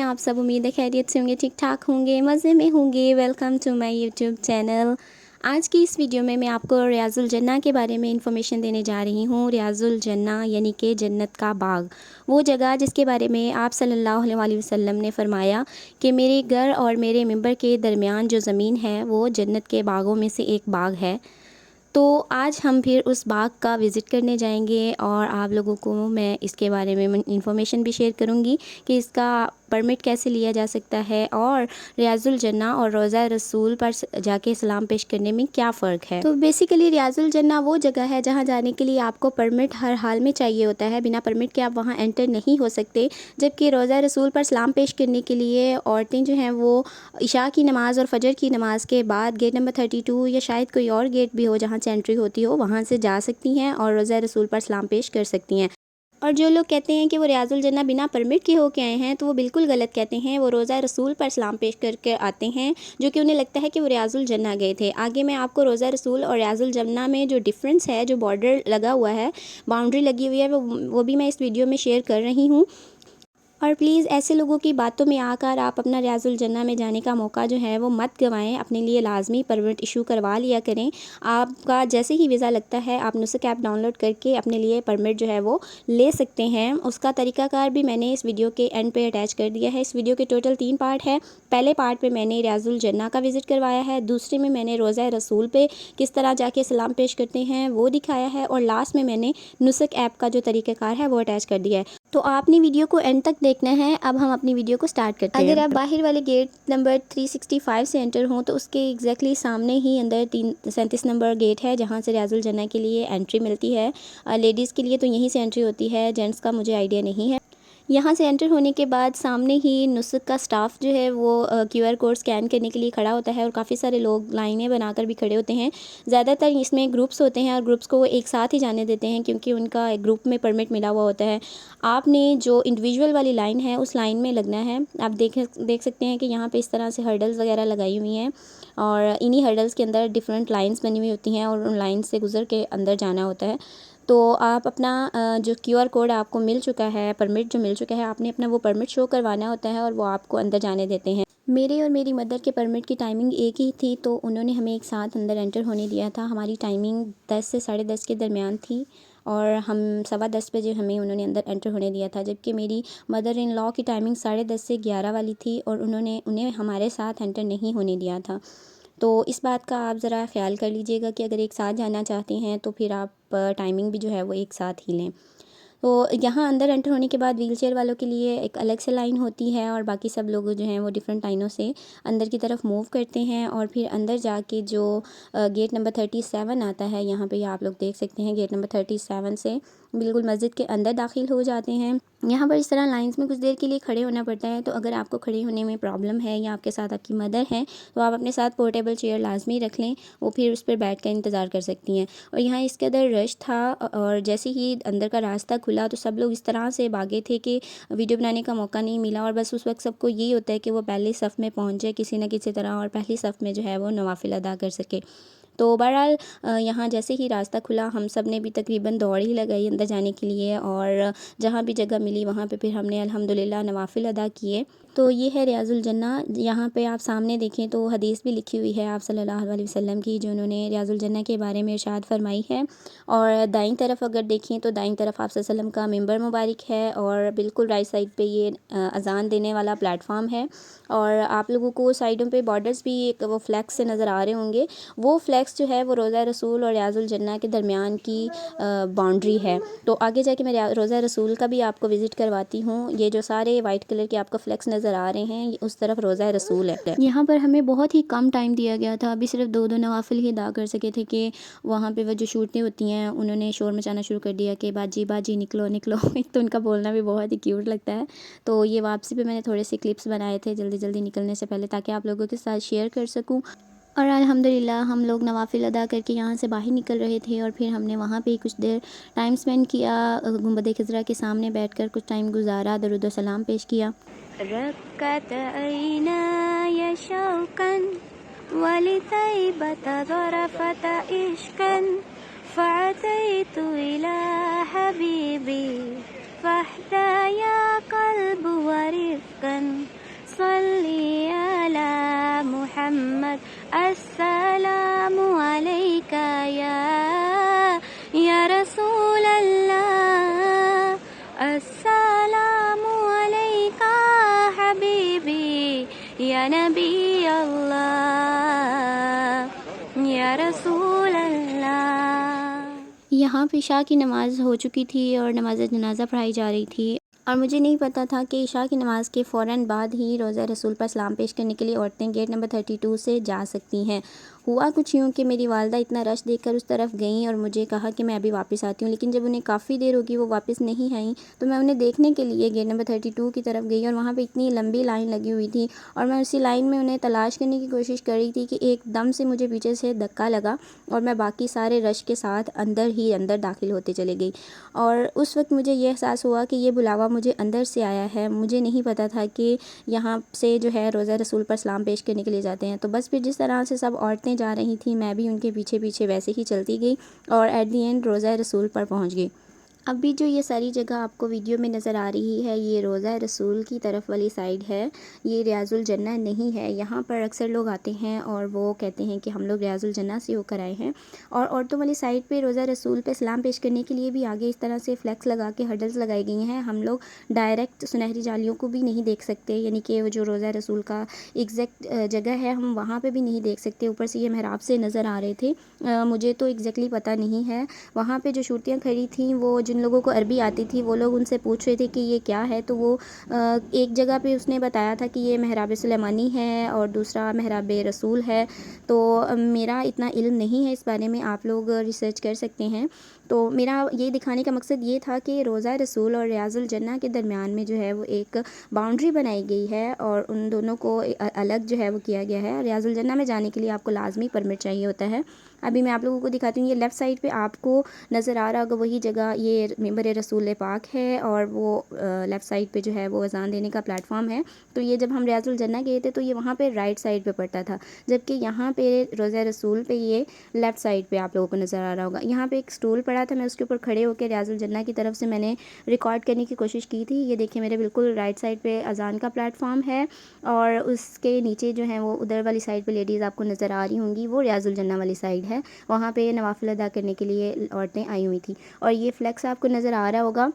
आप सब? उम्मीद है खैरियत से होंगे, ठीक ठाक होंगे, मज़े में होंगे। Welcome to my YouTube channel. आज की इस वीडियो में मैं आपको रियाजुल जन्ना के बारे में इंफॉर्मेशन देने जा रही हूँ। रियाजुल जन्ना यानी कि जन्नत का बाग, वो जगह जिसके बारे में आप सल्लल्लाहु अलैहि वसल्लम ने फरमाया कि मेरे घर और मेरे मिंबर के दरमियान जो ज़मीन है वो जन्नत के बागों में से एक बाग है। तो आज हम फिर उस बाग का विज़िट करने जाएंगे और आप लोगों को मैं इसके बारे में इंफॉर्मेशन भी शेयर करूंगी कि इसका परमिट कैसे लिया जा सकता है और रियाजुल जन्ना और रोज़ा रसूल पर जाके सलाम पेश करने में क्या फ़र्क है। तो बेसिकली रियाजुल जन्ना वो जगह है जहाँ जाने के लिए आपको परमिट हर हाल में चाहिए होता है। बिना परमिट के आप वहाँ एंटर नहीं हो सकते। जबकि रोज़ा रसूल पर सलाम पेश करने के लिए औरतें जो हैं वो इशा की नमाज़ और फजर की नमाज़ के बाद गेट नंबर 32 या शायद कोई और गेट भी हो जहाँ से एंट्री होती हो, वहाँ से जा सकती हैं और रोज़ा रसूल पर सलाम पेश कर सकती हैं। और जो लोग कहते हैं कि वो रियाजुल जन्ना बिना परमिट के होके आए हैं तो वो बिल्कुल गलत कहते हैं। वो रोज़ा रसूल पर सलाम पेश करके आते हैं, जो कि उन्हें लगता है कि वो रियाजुल जन्ना गए थे। आगे मैं आपको रोज़ा रसूल और रियाजुल जन्ना में जो डिफरेंस है, जो बॉर्डर लगा हुआ है, बाउंड्री लगी हुई है, वो भी मैं इस वीडियो में शेयर कर रही हूँ। और प्लीज़ ऐसे लोगों की बातों में आकर आप अपना रियाजुल जन्ना में जाने का मौका जो है वो मत गंवाएं। अपने लिए लाजमी परमिट इशू करवा लिया करें। आपका जैसे ही वीज़ा लगता है आप नुस्क ऐप डाउनलोड करके अपने लिए परमिट जो है वो ले सकते हैं। उसका तरीकाकार भी मैंने इस वीडियो के एंड पे अटैच कर दिया है। इस वीडियो के टोटल 3 पार्ट है। पहले पार्ट पे मैंने रियाजुल जन्ना का विज़िट करवाया है, दूसरे में मैंने रोज़ा रसूल पे किस तरह जाके सलाम पेश करते हैं वो दिखाया है, और लास्ट में मैंने नुस्क ऐप का जो तरीक़ाकार है वो अटैच कर दिया है। तो आपने वीडियो को एंड तक देखना है। अब हम अपनी वीडियो को स्टार्ट करते हैं। अगर आप बाहर वाले गेट नंबर 365 से एंटर हों तो उसके एग्जैक्टली सामने ही अंदर 37 नंबर गेट है जहां से रियाजुल जन्ना के लिए एंट्री मिलती है। लेडीज़ के लिए तो यहीं से एंट्री होती है, जेंट्स का मुझे आइडिया नहीं है। यहाँ से एंटर होने के बाद सामने ही नुस्क का स्टाफ जो है वो QR कोड स्कैन करने के लिए खड़ा होता है और काफ़ी सारे लोग लाइनें बनाकर भी खड़े होते हैं। ज़्यादातर इसमें ग्रुप्स होते हैं और ग्रुप्स को वो एक साथ ही जाने देते हैं क्योंकि उनका एक ग्रुप में परमिट मिला हुआ होता है। आपने जो इंडिविजुअल वाली लाइन है उस लाइन में लगना है। आप देख सकते हैं कि यहाँ पर इस तरह से हर्डल्स वगैरह लगाई हुई हैं और इन्हीं हर्डल्स के अंदर डिफरेंट लाइन्स बनी हुई होती हैं और उन लाइन से गुजर के अंदर जाना होता है। तो आप अपना जो QR कोड आपको मिल चुका है, परमिट जो मिल चुका है, आपने अपना वो परमिट शो करवाना होता है और वो आपको अंदर जाने देते हैं। मेरे और मेरी मदर के परमिट की टाइमिंग एक ही थी तो उन्होंने हमें एक साथ अंदर एंटर होने दिया था। हमारी टाइमिंग 10 से 10:30 के दरमियान थी और हम 10:15 बजे हमें उन्होंने अंदर एंटर होने दिया था। जबकि मेरी मदर इन लॉ की टाइमिंग 10:30 से 11 वाली थी और उन्हें हमारे साथ एंटर नहीं होने दिया था। तो इस बात का आप ज़रा ख्याल कर लीजिएगा कि अगर एक साथ जाना चाहते हैं तो फिर आप टाइमिंग भी जो है वो एक साथ ही लें। तो यहाँ अंदर एंटर होने के बाद व्हीलचेयर वालों के लिए एक अलग से लाइन होती है और बाकी सब लोग जो हैं वो डिफरेंट लाइनों से अंदर की तरफ मूव करते हैं और फिर अंदर जाके जो गेट नंबर 37 आता है, यहाँ पे आप लोग देख सकते हैं गेट नंबर 37 से बिल्कुल मस्जिद के अंदर दाखिल हो जाते हैं। यहाँ पर इस तरह लाइंस में कुछ देर के लिए खड़े होना पड़ता है। तो अगर आपको खड़े होने में प्रॉब्लम है या आपके साथ आपकी मदर है तो आप अपने साथ पोर्टेबल चेयर लाजमी रख लें, वो फिर उस पर बैठ कर इंतज़ार कर सकती हैं। और यहाँ इसके अंदर रश था और जैसे ही अंदर का रास्ता खुला तो सब लोग इस तरह से भागे थे कि वीडियो बनाने का मौका नहीं मिला। और बस उस वक्त सबको यही होता है कि वो पहली सफ़ में पहुँच जाए किसी न किसी तरह और पहली सफ़ में जो है वो नवाफिल अदा कर सके। तो बहरहाल यहाँ जैसे ही रास्ता खुला हम सब ने भी तकरीबन दौड़ ही लगाई अंदर जाने के लिए और जहाँ भी जगह मिली वहाँ पे फिर हमने अल्हम्दुलिल्लाह नवाफिल अदा किए। तो ये है रियाजुल जन्ना। यहाँ पे आप सामने देखें तो हदीस भी लिखी हुई है आप सल्लल्लाहु अलैहि वसल्लम की, जो उन्होंने रियाजुल जन्ना के बारे में इरशाद फरमाई है। और दाईं तरफ अगर देखें तो दाईं तरफ आप सल्लल्लाहु अलैहि वसल्लम का मिंबर मुबारक है और बिल्कुल राइट साइड पे ये अज़ान देने वाला प्लेटफॉर्म है। और आप लोगों को साइडों पे बॉर्डर्स भी एक वो फ्लैक्स से नज़र आ रहे होंगे। वो फ्लैक्स जो है वो रोज़ा रसूल और रियाजुल जन्ना के दरमियान की बाउंड्री है। तो आगे जाके मैं रोज़ा रसूल का भी आपको विज़िट करवाती हूँ। ये जो सारे वाइट कलर के आपको फ्लैक्स नज़र आ रहे हैं ये उस तरफ रोज़ा रसूल है। यहाँ पर हमें बहुत ही कम टाइम दिया गया था, अभी सिर्फ 2 नवाफिल ही अदा कर सके थे कि वहाँ पे वो जो शूटें होती हैं उन्होंने शोर मचाना शुरू कर दिया कि बाजी बाजी निकलो निकलो। एक तो उनका बोलना भी बहुत ही क्यूट लगता है। तो ये वापसी पे मैंने थोड़े से क्लिप्स बनाए थे जल्दी जल्दी निकलने से पहले ताकि आप लोगों के साथ शेयर कर सकूँ। और अल्हम्दुलिल्लाह हम लोग नवाफिल अदा करके यहाँ से बाहर निकल रहे थे और फिर हमने वहाँ पे कुछ देर टाइम स्पेंड किया, गुंबद खिज़रा के सामने बैठकर कुछ टाइम गुजारा, दरूद व सलाम पेश किया। रक्कत ऐनाय शौकन वलितैबत ज़रफ़त इश्कन फ़अतैतु इला हबीबी फहदाया कल्ब वरिफ़्क़न सल्ली अला मुहम्मद अस्सलामु अलैका या रसूल अल्लाह अस्सलामु अलैका हबीबी या नबी अल्लाह या रसूल अल्लाह। यहाँ पे इशा की नमाज़ हो चुकी थी और नमाज़ जनाज़ा पढ़ाई जा रही थी और मुझे नहीं पता था कि इशा की नमाज़ के फ़ौरन बाद ही रोज़ा रसूल पर सलाम पेश करने के लिए औरतें गेट नंबर 32 से जा सकती हैं। हुआ कुछ यूँ कि मेरी वालदा इतना रश देखकर उस तरफ गईं और मुझे कहा कि मैं अभी वापस आती हूँ, लेकिन जब उन्हें काफ़ी देर होगी वो वापस नहीं आईं तो मैं उन्हें देखने के लिए गेट नंबर 32 की तरफ गई और वहाँ पे इतनी लंबी लाइन लगी हुई थी और मैं उसी लाइन में उन्हें तलाश करने की कोशिश कर रही थी कि एकदम से मुझे पीछे से धक्का लगा और मैं बाकी सारे रश के साथ अंदर दाखिल होते चले गई। और उस वक्त मुझे ये एहसास हुआ कि ये बुलावा मुझे अंदर से आया है। मुझे नहीं पता था कि यहाँ से जो है रोज़ा रसूल पर सलाम पेश करने के लिए जाते हैं। तो बस फिर जिस तरह से सब औरतें जा रही थी मैं भी उनके पीछे पीछे वैसे ही चलती गई और एट दी एंड रोज़ा रसूल पर पहुँच गई। अभी जो ये सारी जगह आपको वीडियो में नज़र आ रही है ये रोज़ा रसूल की तरफ वाली साइड है, ये रियाजुल जन्ना नहीं है। यहाँ पर अक्सर लोग आते हैं और वो कहते हैं कि हम लोग रियाजुल जन्ना से होकर आए हैं। और औरतों वाली साइड पे रोज़ा रसूल पे सलाम पेश करने के लिए भी आगे इस तरह से फ्लैक्स लगा के हर्डल्स लगाई गई हैं। हम लोग डायरेक्ट सुनहरी जालियों को भी नहीं देख सकते, यानी कि वो जो रोज़ा रसूल का एग्जैक्ट जगह है हम वहाँ पर भी नहीं देख सकते। ऊपर से ये मेहराब से नज़र आ रहे थे। मुझे तो एग्जैक्टली पता नहीं है। वहाँ पर जो शूरतियाँ खड़ी थी वो जिन लोगों को अरबी आती थी वो लोग उनसे पूछ रहे थे कि ये क्या है, तो वो एक जगह पे उसने बताया था कि ये महराब सुलेमानी है और दूसरा महराब रसूल है। तो मेरा इतना इल्म नहीं है इस बारे में, आप लोग रिसर्च कर सकते हैं। तो मेरा ये दिखाने का मकसद ये था कि रोज़ा रसूल और रियाजुल जन्ना के दरमियान में जो है वो एक बाउंड्री बनाई गई है और उन दोनों को अलग जो है वो किया गया है। रियाजुल जन्ना में जाने के लिए आपको लाजमी परमिट चाहिए होता है। अभी मैं आप लोगों को दिखाती हूँ। ये लेफ़्ट साइड पे आपको नज़र आ रहा होगा वही जगह, ये मिंबर रसूल पाक है और वो लेफ़्ट साइड पे जो है वो अज़ान देने का प्लेटफॉर्म है। तो ये जब हम रियाजुल जन्ना गए थे तो ये वहाँ पे राइट साइड पे पड़ता था, जबकि यहाँ पे रोज़ा रसूल पे ये लेफ़्ट साइड पे आप लोगों को नज़र आ रहा होगा। यहाँ पे एक स्टूल पड़ा था, मैं उसके ऊपर खड़े होकर रियाजुल जन्ना की तरफ से मैंने रिकॉर्ड करने की कोशिश की थी। ये देखिए मेरे बिल्कुल राइट साइड पे अज़ान का प्लेटफॉर्म है और उसके नीचे जो है वो उधर वाली साइड पे लेडीज़ आपको नज़र आ रही होंगी, वो रियाजुल जन्ना वाली साइड है। वहाँ पे नवाफिल अदा करने के लिए औरतें आई हुई थी। और ये फ्लैक्स आपको नज़र आ रहा होगा,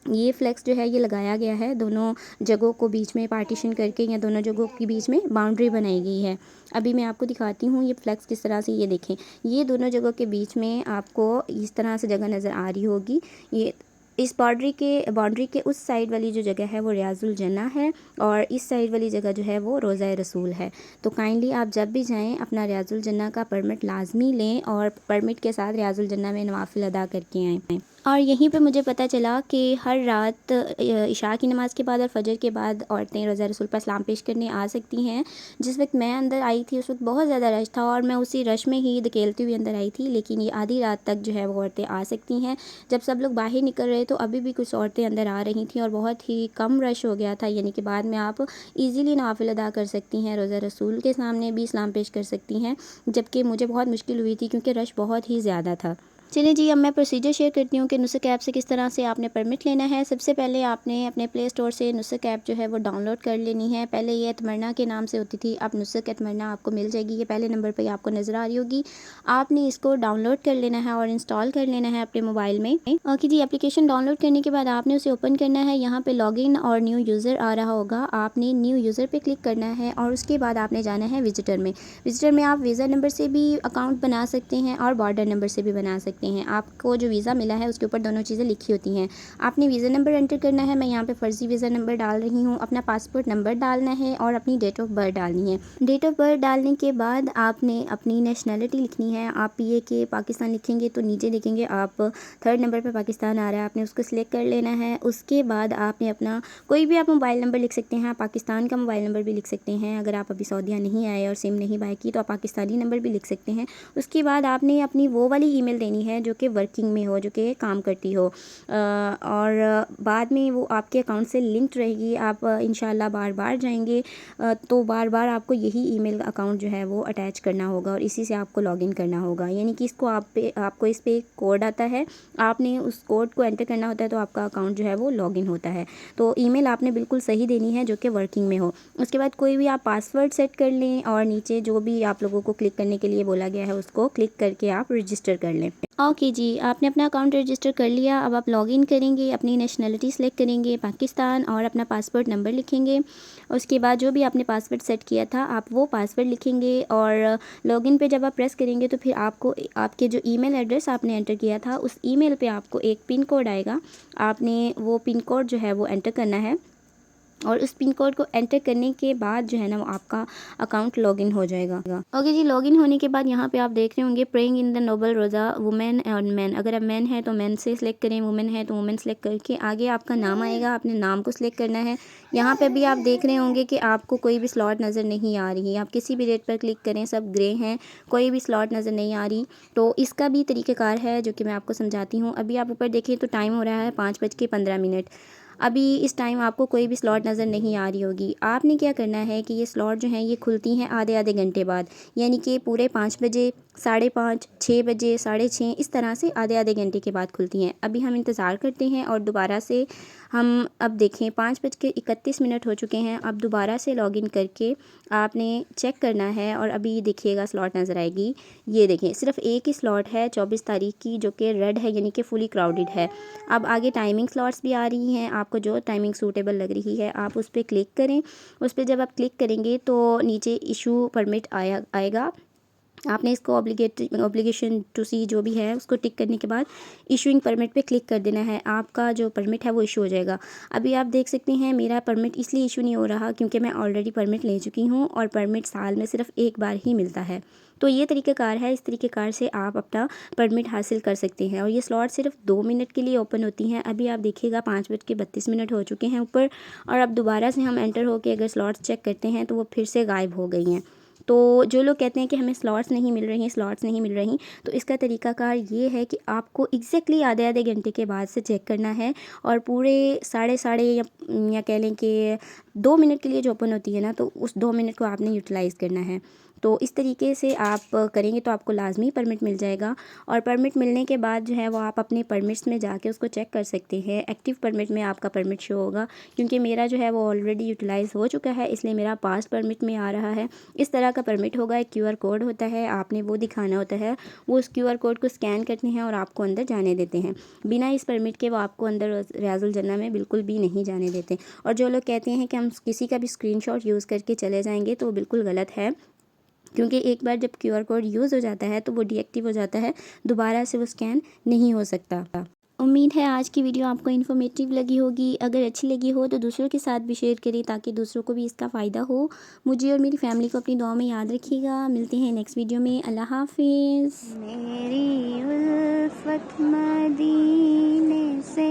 ये फ्लैक्स जो है ये लगाया गया है दोनों जगहों को बीच में पार्टीशन करके, या दोनों जगहों के बीच में बाउंड्री बनाई गई है। अभी मैं आपको दिखाती हूँ ये फ्लैक्स किस तरह से, ये देखें ये दोनों जगहों के बीच में आपको इस तरह से जगह नज़र आ रही होगी। ये इस बाउंड्री के उस साइड वाली जो जगह है वो रियाजुल जन्ना है और इस साइड वाली जगह जो है वो रोज़ा रसूल है। तो काइंडली आप जब भी जाएं अपना रियाजुल जन्ना का परमिट लाजमी लें और परमिट के साथ रियाजुल जन्ना में नवाफिल अदा करके आएँ। और यहीं पे मुझे पता चला कि हर रात इशा की नमाज़ के बाद और फजर के बाद औरतें रोज़ा रसूल पर सलाम पेश करने आ सकती हैं। जिस वक्त मैं अंदर आई थी उस वक्त बहुत ज़्यादा रश था और मैं उसी रश में ही धकेलती हुई अंदर आई थी, लेकिन ये आधी रात तक जो है वो औरतें आ सकती हैं। जब सब लोग बाहर निकल रहे तो अभी भी कुछ औरतें अंदर आ रही थी और बहुत ही कम रश हो गया था, यानी कि बाद में आप ईज़िली नवाफिल अदा कर सकती हैं, रोज़ा रसूल के सामने भी सलाम पेश कर सकती हैं, जबकि मुझे बहुत मुश्किल हुई थी क्योंकि रश बहुत ही ज़्यादा था। चलिए जी, अब मैं प्रोसीजर शेयर करती हूँ कि नुस्क ऐप से किस तरह से आपने परमिट लेना है। सबसे पहले आपने अपने प्ले स्टोर से नुस्क ऐप जो है वो डाउनलोड कर लेनी है। पहले ये एतमरना के नाम से होती थी, अब नुस्क एतमरना आपको मिल जाएगी। ये पहले नंबर पर आपको नज़र आ रही होगी। आपने इसको डाउनलोड कर लेना है और इंस्टॉल कर लेना है अपने मोबाइल में। ओके जी, एप्लीकेशन डाउनलोड करने के बाद आपने उसे ओपन करना है। यहाँ पर लॉगिन और न्यू यूज़र आ रहा होगा, आपने न्यू यूज़र पर क्लिक करना है और उसके बाद आपने जाना है विजिटर में। विजिटर में आप वीज़ा नंबर से भी अकाउंट बना सकते हैं और बॉर्डर नंबर से भी बना सकते हैं। आपको जो वीज़ा मिला है उसके ऊपर दोनों चीज़ें लिखी होती हैं। आपने वीज़ा नंबर एंटर करना है, मैं यहाँ पे फ़र्ज़ी वीज़ा नंबर डाल रही हूँ। अपना पासपोर्ट नंबर डालना है और अपनी डेट ऑफ बर्थ डालनी है। डेट ऑफ बर्थ डालने के बाद आपने अपनी नेशनलिटी लिखनी है। आप PA पाकिस्तान लिखेंगे तो नीचे देखेंगे आप 3rd नंबर पर पाकिस्तान आ रहा है, आपने उसको सिलेक्ट कर लेना है। उसके बाद आपने अपना कोई भी आप मोबाइल नंबर लिख सकते हैं, पाकिस्तान का मोबाइल नंबर भी लिख सकते हैं। अगर आप अभी सऊदीया नहीं आए और सिम नहीं बाय की तो आप पाकिस्तानी नंबर भी लिख सकते हैं। उसके बाद आपने अपनी वो वाली ईमेल देनी हैं जो कि वर्किंग में हो, जो कि काम करती हो, और बाद में वो आपके अकाउंट से लिंक्ड रहेगी। आप इंशाल्लाह बार बार जाएंगे तो बार बार आपको यही ईमेल अकाउंट जो है वो अटैच करना होगा और इसी से आपको लॉगिन करना होगा। यानी कि इसको आपको इस पर कोड आता है, आपने उस कोड को एंटर करना होता है तो आपका अकाउंट जो है वो लॉगिन होता है। तो ईमेल आपने बिल्कुल सही देनी है जो कि वर्किंग में हो। उसके बाद कोई भी आप पासवर्ड सेट कर लें और नीचे जो भी आप लोगों को क्लिक करने के लिए बोला गया है उसको क्लिक करके आप रजिस्टर कर लें। ओके जी, आपने अपना अकाउंट रजिस्टर कर लिया। अब आप लॉगिन करेंगे, अपनी नेशनलिटी सेलेक्ट करेंगे पाकिस्तान और अपना पासवर्ड नंबर लिखेंगे। उसके बाद जो भी आपने पासवर्ड सेट किया था आप वो पासवर्ड लिखेंगे और लॉगिन पे जब आप प्रेस करेंगे तो फिर आपको आपके जो ईमेल एड्रेस आपने एंटर किया था उस ईमेल पे आपको एक पिन कोड आएगा। आपने वो पिन कोड जो है वो एंटर करना है और उस पिन कोड को एंटर करने के बाद जो है ना वो आपका अकाउंट लॉगिन हो जाएगा। ओके जी, लॉगिन होने के बाद यहाँ पे आप देख रहे होंगे प्रेइंग इन द नोबल रोज़ा वुमेन और मैन। अगर आप मैन है तो मैन से सिलेक्ट करें, वुमेन है तो वुमेन सेलेक्ट करके आगे आपका नाम आएगा, आपने नाम को सिलेक्ट करना है। यहाँ पे भी आप देख रहे होंगे कि आपको कोई भी स्लॉट नज़र नहीं आ रही है। आप किसी भी डेट पर क्लिक करें सब ग्रे हैं, कोई भी स्लॉट नज़र नहीं आ रही। तो इसका भी तरीक़ाकार है जो कि मैं आपको समझाती हूँ। अभी आप ऊपर देखिए तो टाइम हो रहा है 5:15। अभी इस टाइम आपको कोई भी स्लॉट नज़र नहीं आ रही होगी। आपने क्या करना है कि ये स्लॉट जो हैं ये खुलती हैं आधे आधे घंटे बाद, यानी कि पूरे 5 बजे, 5:30, 6 बजे, 6:30 इस तरह से आधे आधे घंटे के बाद खुलती हैं। अभी हम इंतज़ार करते हैं और दोबारा से हम अब देखें 5:31 हो चुके हैं। अब दोबारा से लॉगिन करके आपने चेक करना है और अभी देखिएगा स्लॉट नज़र आएगी। ये देखें सिर्फ एक ही स्लॉट है 24 तारीख की जो कि रेड है, यानी कि फुली क्राउडेड है। अब आगे टाइमिंग स्लॉट्स भी आ रही हैं, आपको जो टाइमिंग सूटेबल लग रही है आप उस पर क्लिक करें। उस पर जब आप क्लिक करेंगे तो नीचे इशू परमिट आएगा। आपने इसको ऑब्लिगेशन टू सी जो भी है उसको टिक करने के बाद इशूइंग परमिट पे क्लिक कर देना है। आपका जो परमिट है वो इशू हो जाएगा। अभी आप देख सकते हैं मेरा परमिट इसलिए इशू नहीं हो रहा क्योंकि मैं ऑलरेडी परमिट ले चुकी हूँ और परमिट साल में सिर्फ एक बार ही मिलता है। तो ये तरीक़ाकार है, इस तरीक़ेकार से आप अपना परमिट हासिल कर सकते हैं। और ये स्लॉट सिर्फ 2 मिनट के लिए ओपन होती हैं। अभी आप देखिएगा 5:32 हो चुके हैं ऊपर, और अब दोबारा से हम एंटर होकर अगर स्लॉट्स चेक करते हैं तो वो फिर से गायब हो गई हैं। तो जो लोग कहते हैं कि हमें स्लॉट्स नहीं मिल रही, तो इसका तरीक़ाकार ये है कि आपको एग्जैक्टली आधे आधे घंटे के बाद से चेक करना है और पूरे साढ़े या कह लें कि 2 मिनट के लिए जो ओपन होती है ना, तो उस 2 मिनट को आपने यूटिलाइज़ करना है। तो इस तरीके से आप करेंगे तो आपको लाजमी परमिट मिल जाएगा। और परमिट मिलने के बाद जो है वो आप अपने परमिट्स में जाके उसको चेक कर सकते हैं। एक्टिव परमिट में आपका परमिट शो होगा, क्योंकि मेरा जो है वो ऑलरेडी यूटिलाइज़ हो चुका है, इसलिए मेरा पास परमिट में आ रहा है। इस तरह का परमिट होगा, एक QR कोड होता है, आपने वो दिखाना होता है, वो उस QR कोड को स्कैन करते हैं और आपको अंदर जाने देते हैं। बिना इस परमिट के वो आपको अंदर रियाजुल जन्ना में बिल्कुल भी नहीं जाने देते। और जो लोग कहते हैं कि हम किसी का भी स्क्रीनशॉट यूज़ करके चले जाएंगे तो वो बिल्कुल गलत है, क्योंकि एक बार जब QR कोड यूज़ हो जाता है तो वो डीएक्टिव हो जाता है, दोबारा से वो स्कैन नहीं हो सकता। उम्मीद है आज की वीडियो आपको इन्फॉर्मेटिव लगी होगी। अगर अच्छी लगी हो तो दूसरों के साथ भी शेयर करें ताकि दूसरों को भी इसका फ़ायदा हो। मुझे और मेरी फैमिली को अपनी दुआ में याद रखिएगा। मिलते हैं नेक्स्ट वीडियो में। अल्लाह हाफिज़। मेरी उल्फत मदीने से